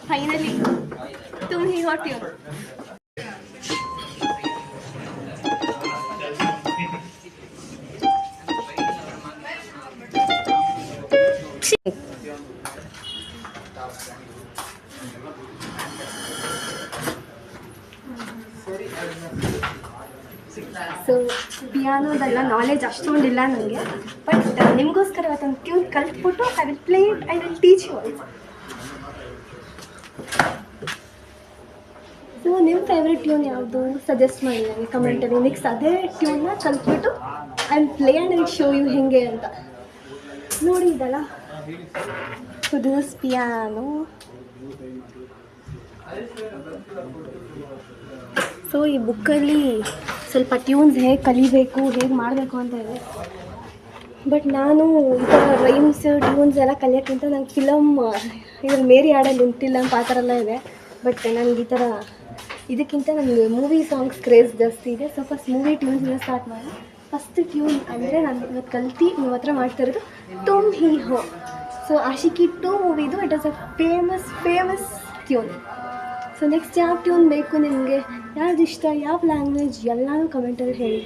Finally, Tum Hi Ho tune. So ಪಿಯಾನೋದೆಲ್ಲ knowledge ಅಷ್ಟೊಂದಿಲ್ಲ ನನಗೆ, ಬಟ್ ನಿಮಗೋಸ್ಕರ ಇವತ್ತೊಂದು ಟ್ಯೂನ್ ಕಲ್ತ್ಬಿಟ್ಟು I will play it, I will teach you also. So ನಿಮ್ಮ ಫೇವ್ರೆಟ್ ಟ್ಯೂನ್ ಯಾವುದು ಸಜೆಸ್ಟ್ ಮಾಡಿ ನನಗೆ ಕಮೆಂಟಲ್ಲಿ. ನೆಕ್ಸ್ಟ್ ಅದೇ ಟ್ಯೂನ್ನ ಕಲ್ತ್ಬಿಟ್ಟು I will play and I will show you ಹೇಗೆ ಅಂತ. ನೋಡಿ ಇದಲ್ಲ, ಸೊ ದಿಸ್ ಪಿಯಾನೋ. ಸೊ ಈ ಬುಕ್ಕಲ್ಲಿ ಸ್ವಲ್ಪ ಟ್ಯೂನ್ಸ್ ಹೇಗೆ ಕಲಿಬೇಕು, ಹೇಗೆ ಮಾಡಬೇಕು ಅಂತ ಇದೆ. ಬಟ್ ನಾನು ಈ ಥರ ರೈಮ್ಸ್ ಟ್ಯೂನ್ಸ್ ಎಲ್ಲ ಕಲಿಯೋಕ್ಕಿಂತ ನಂಗೆ ಫಿಲಮ್ ಇದ್ರಲ್ಲಿ ಮೇರಿ ಹಾಡಲ್ಲಿ ಉಂಟಿಲ್ಲ ಅಂತ ಆ ಥರ ಎಲ್ಲ ಇದೆ. ಬಟ್ ನನಗೆ ಈ ಥರ ಇದಕ್ಕಿಂತ ನನಗೆ ಮೂವಿ ಸಾಂಗ್ಸ್ ಕ್ರೇಜ್ ಜಾಸ್ತಿ ಇದೆ. ಸೊ ಫಸ್ಟ್ ಮೂವಿ ಟ್ಯೂನ್ಸ್ನ ಸ್ಟಾರ್ಟ್ ಮಾಡಿ. ಫಸ್ಟ್ ಟ್ಯೂನ್ ಅಂದರೆ ನಾನು ಇವತ್ತು ಕಲ್ತು ನಿಮ್ಮ ಹತ್ರ ಮಾಡ್ತಾ ಇರೋದು ತುಮ್ ಹಿ ಹೋ. ಸೊ ಆಶಿಕಿ 2 ಮೂವಿದು it is a famous tune. So next ಯಾವ ಟ್ಯೂನ್ ಬೇಕು ನಿಮಗೆ, ಯಾವ್ದು ಇಷ್ಟ, ಯಾವ ಲ್ಯಾಂಗ್ವೇಜ್, ಎಲ್ಲನೂ ಕಮೆಂಟಲ್ಲಿ ಹೇಳಿ.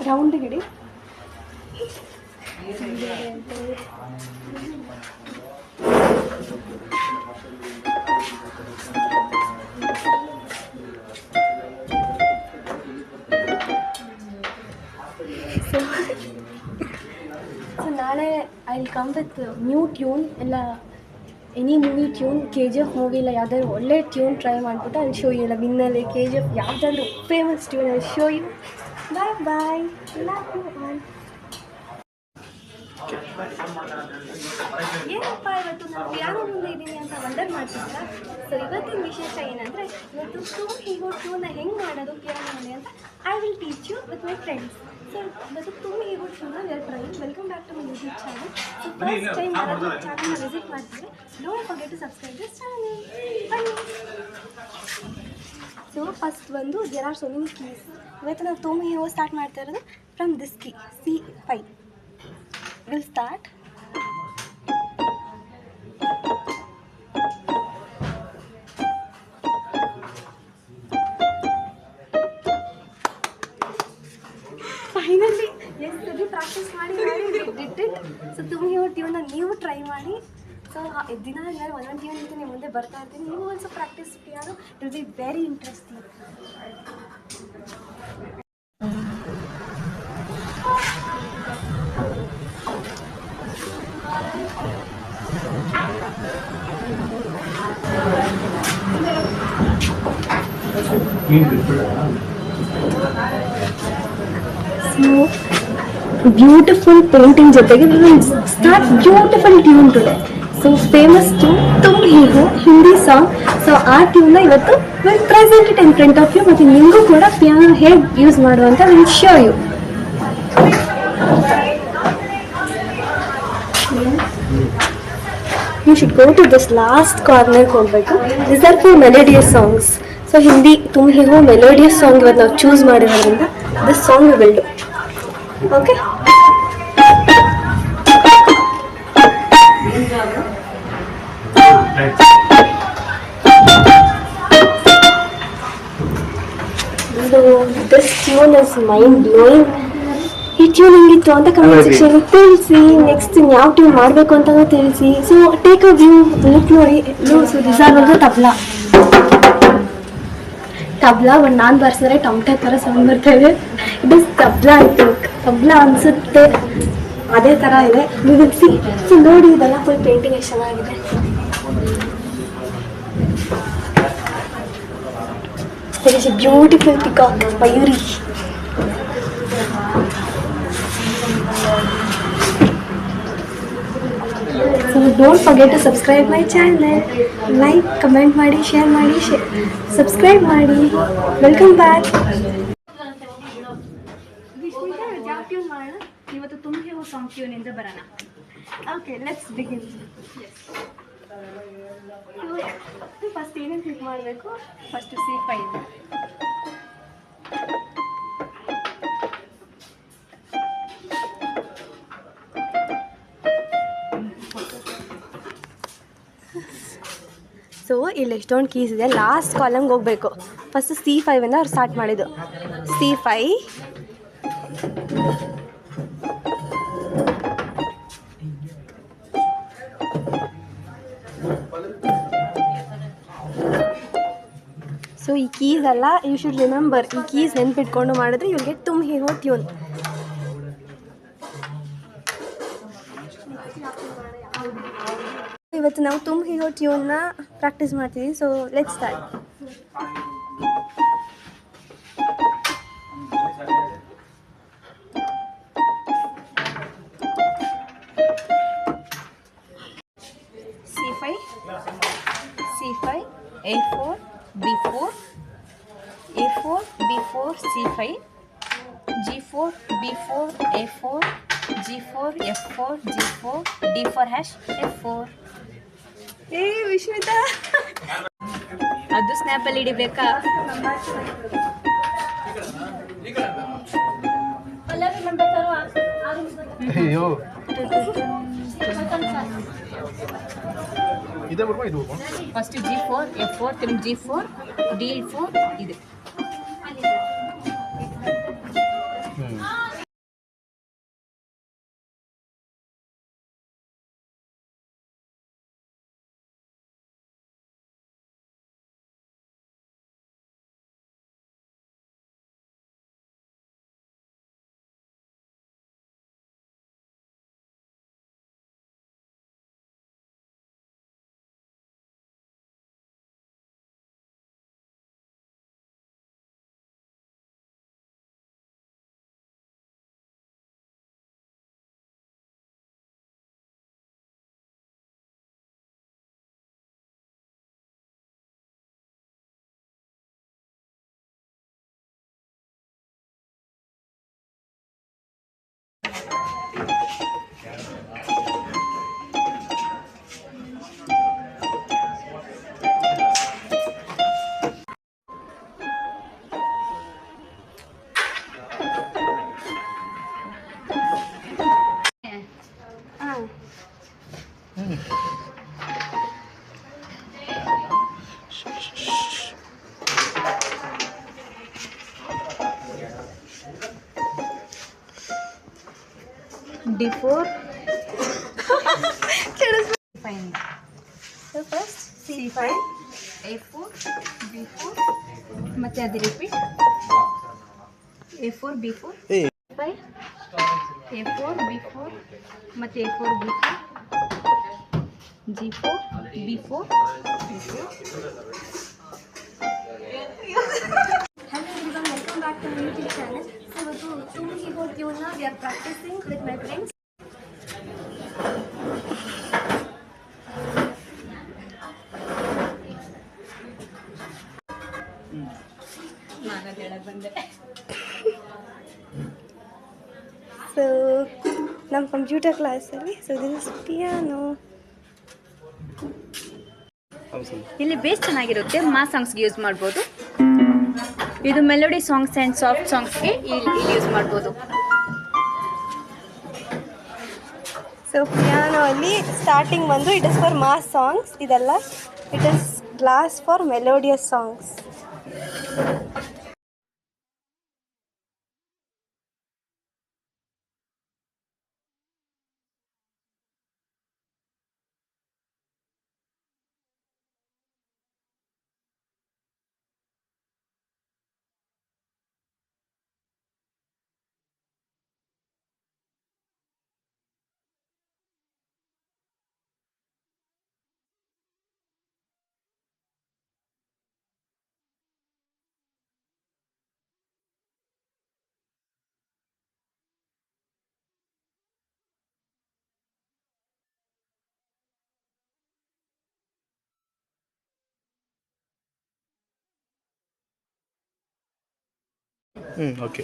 ರೌಂಡ್ ಗಿಡಿ ಸೊ ನಾಳೆ I will come with new tune. ಎಲ್ಲ any movie tune, KGF movie ಇಲ್ಲ ಯಾವುದಾದ್ರು ಒಳ್ಳೆ ಟ್ಯೂನ್ ಟ್ರೈ ಮಾಡಿಬಿಟ್ಟು ಅಲ್ಲಿ ಶೋ ಯು. ಇಲ್ಲ ವಿನ್ನಲ್ಲಿ KGF ಯಾವುದಾದ್ರು ಫೇಮಸ್ ಟ್ಯೂನ್ ಅಲ್ಲಿ show you. Bye bye, love you all. ಏನಪ್ಪ ಇವತ್ತು ನಾನು ಪಿಯಾನೋ ಮುಂದೆ ಇದ್ದೀನಿ ಅಂತ ವಂಡರ್ ಮಾಡ್ತಿದ್ದ. ಸೊ ಇವತ್ತಿನ ವಿಶೇಷ ಏನಂದರೆ, ಇವತ್ತು ತುಮ್ ಹಿ ಹೋ ಟ್ಯೂನ್ನ ಹೆಂಗೆ ಮಾಡೋದು ಪಿಯಾನೋನಲ್ಲಿ ಅಂತ I will teach you with my friends. So ಇವತ್ತು ತುಮ್ ಹಿ ಹೋ ಟ್ಯೂನ್ನ we are trying. Welcome back to my YouTube channel. So first time ಯಾರಾದರೂ ಚಾನಲ್ನ ವಿಸಿಟ್ ಮಾಡ್ತಿದ್ರೆ don't forget to subscribe this channel. ಬನ್ನಿ. ಸೊ ಫಸ್ಟ್ ಬಂದು there are so many keys. ಇವತ್ತು ನಾವು Tum Hi Ho start ಮಾಡ್ತಾ ಇರೋದು from this key C5. Will start. Finally ಎಷ್ಟು ಪ್ರಾಕ್ಟೀಸ್ ಮಾಡಿ ಡಿಡ್ ಇಟ್. ಸೊ ತುಮ್ ಹಿ ಹೋ ಟ್ಯೂನ್ನ ನೀವು ಟ್ರೈ ಮಾಡಿ. ಸೊ ದಿನ ಎಲ್ಲ ಒಂದೊಂದು ಟ್ಯೂನ್ ಜೊತೆ ನೀವು ಮುಂದೆ ಬರ್ತಾ ಇರ್ತೀನಿ. ನೀವು also practice piano, it will be very interesting. So beautiful painting ಜೊತೆಗೆ we will start beautiful tune today. So famous tune ತುಮ್ ಹಿ ಹೋ ಹಿಂದಿ ಸಾಂಗ್. ಸೊ ಆ ಟ್ಯೂನ್ನ ಇವತ್ತು will present it in front of you. ಮತ್ತು ನಿಮಗೂ ಕೂಡ ಪಿಯಾನೋ ಹೇಗೆ ಯೂಸ್ ಮಾಡುವಂತ will show you. You should go to this last corner ಹೋಗಬೇಕು. These are for melodious songs. So Hindi Tum Hi Ho melodious song ಇವತ್ತು ನಾವು ಚೂಸ್ ಮಾಡಿರೋದ್ರಿಂದ this song we will do. Okay, so this tune is mind blowing. ಈ tune ಹೆಂಗಿತ್ತು ಅಂತ comment section ತಿಳಿಸಿ. Next ಯಾವ tune ಮಾಡಬೇಕು ಅಂತಲೂ ತಿಳಿಸಿ. So take a view, look ನೋಡಿ. So this are also tabla. But ನಾನು ಬರ್ಸಿದ್ರೆ ಟಮಟೆ ಥರ ಸೌಂಡ್ ಬರ್ತಾ ಇದೆ. It is tabla. ಆಯಿತು, ತಬ್ಲಾ ಅನಿಸುತ್ತೆ, ಅದೇ ಥರ ಇದೆ. ನೀವು ಸಿ. ಸೊ ನೋಡಿ, ಇದೆಲ್ಲ ಫುಲ್ ಪೇಂಟಿಂಗ್ ಎಷ್ಟು ಚೆನ್ನಾಗಿದೆ. It is a beautiful peacock, ಮಯೂರಿ. So don't forget to subscribe my channel. Like, comment ಮಾಡಿ, ಶೇರ್ ಮಾಡಿ, ಸಬ್ಸ್ಕ್ರೈಬ್ ಮಾಡಿ. Welcome back. ಯಾವ ಟ್ಯೂನ್ ಮಾಡೋಣ ಇವತ್ತು? ತುಮ್ ಹಿ ಹೋ ಸಾಂಗ್ ಟ್ಯೂನಿಂದ ಬರೋಣ. Okay, let's begin. ಫಸ್ಟ್ ಏನೇನು ಕ್ಲಿಕ್ ಮಾಡಬೇಕು? First C5. ಸೊ ಇಲ್ಲಿ ಎಷ್ಟೊಂದು ಕೀಸ್ ಇದೆ, ಲಾಸ್ಟ್ ಕಾಲಮ್ಗೆ ಹೋಗಬೇಕು. ಫಸ್ಟ್ C5 ಇಂದ ಅವ್ರು ಸ್ಟಾರ್ಟ್ ಮಾಡಿದ್ದು. C5 ಸೊ ಈ ಕೀಸ್ ಅಲ್ಲ, ಯು ಶುಡ್ ರಿಮೆಂಬರ್. ಈ ಕೀಸ್ ನೆನ್ಪಿಟ್ಕೊಂಡು ಮಾಡಿದ್ರೆ ಯು ಗೆಟ್ ತುಮ್ ಹಿ ಹೋ ಟ್ಯೂನ್. ಇವತ್ತು ನಾವು ತುಮ್ ಹಿ ಹೋ ಟ್ಯೂನ್ನ ಪ್ರಾಕ್ಟೀಸ್ ಮಾಡ್ತೀವಿ. So let's start. C5, A4, B4, A4, B4, C5, G4, B4, A4, G4, F4, G4, D4 hash, F4. ಏ ವಿಶ್ವಿತಾ, ಅದು ಸ್ನ್ಯಾಪಲ್ಲಿ ಹಿಡಿಬೇಕಾ? ಅಯ್ಯೋ ಇದೇ ಬರ್ಬೋ ಇದು ಫಸ್ಟ್ G4, F4, ತಿರುಗಿ G4, D4 ಇದು. D4 fine. So first C5, A4, B4 ಮತ್ತೆ ಅದು repeat A4, B4, C5 A4, B4 ಮತ್ತೆ A4, B4, G4, B4, B4. Hello everyone, welcome back to my YouTube channel. So ಇವತ್ತು ತುಮ್ ಹಿ ಹೋ ಟ್ಯೂನ್ನ we are practicing with my friends. ಬಂದೆ. So ನಮ್ಮ computer ಕ್ಲಾಸಲ್ಲಿ so this is piano. ಇಲ್ಲಿ bass ಚೆನ್ನಾಗಿರುತ್ತೆ, mass ಸಾಂಗ್ಸ್ಗೆ use ಮಾಡ್ಬೋದು. ಇದು ಮೆಲೋಡಿ ಸಾಂಗ್ಸ್ ಆ್ಯಂಡ್ ಸಾಫ್ಟ್ ಸಾಂಗ್ಸ್ಗೆ ಇಲ್ಲಿ ಯೂಸ್ ಮಾಡ್ಬೋದು. ಸೊ ಪಿಯಾನೋ ಅಲ್ಲಿ ಸ್ಟಾರ್ಟಿಂಗ್ ಬಂದು it is for mass songs, ಇದೆಲ್ಲ it is glass for melodious songs. Okay.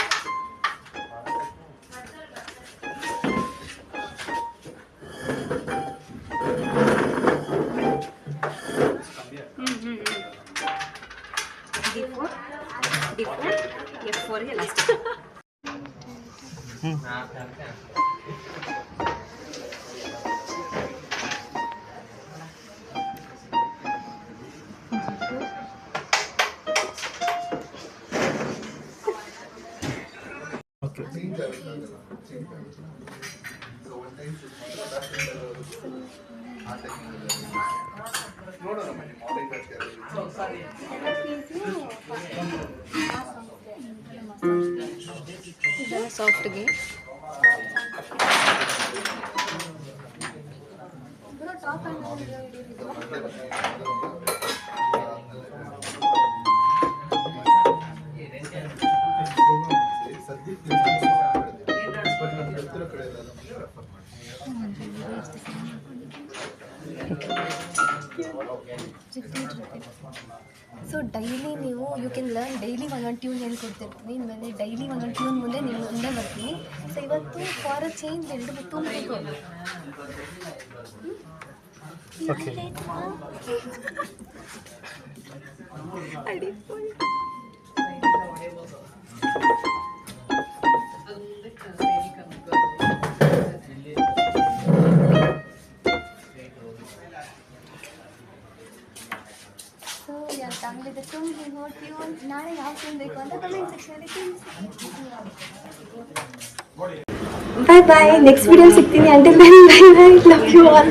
ಇದೆಲ್ಲ ಸಾಫ್ಟ್ಗೆ ಸೊ ಡೈಲಿ ನೀವು ಯು ಕ್ಯಾನ್ ಲರ್ನ್ ಡೈಲಿ ಒಂದೊಂದು ಟ್ಯೂನ್ ಹೇಳ್ಕೊಡ್ತಿರ್ತೀನಿ ಇನ್ಮೇಲೆ ಡೈಲಿ ಒಂದೊಂದು ಟ್ಯೂನ್ ಮುಂದೆ ನಿಮ್ಮ ಮುಂದೆ ಬರ್ತೀನಿ. ಸೊ ಇವತ್ತು ಫಾರ್ ಅ ಚೇಂಜ್ ಎರಡು ತುಂಬಬೇಕು. ಸೊ ಯಾಕಂದ್ರೆ ತುಂಬ ನೋಡ್ತೀವಿ ನಾಳೆ ಯಾವ ಟ್ಯೂನ್ ಬೇಕು ಅಂತ ಕಮೆಂಟ್ ಸೆಕ್ಷನಲ್ಲಿ ತಿಳಿಸಿ. ಬಾಯ್ ಬಾಯ್, ನೆಕ್ಸ್ಟ್ ವಿಡಿಯೋ ಸಿಗ್ತೀನಿ. Until then bye bye, love you all.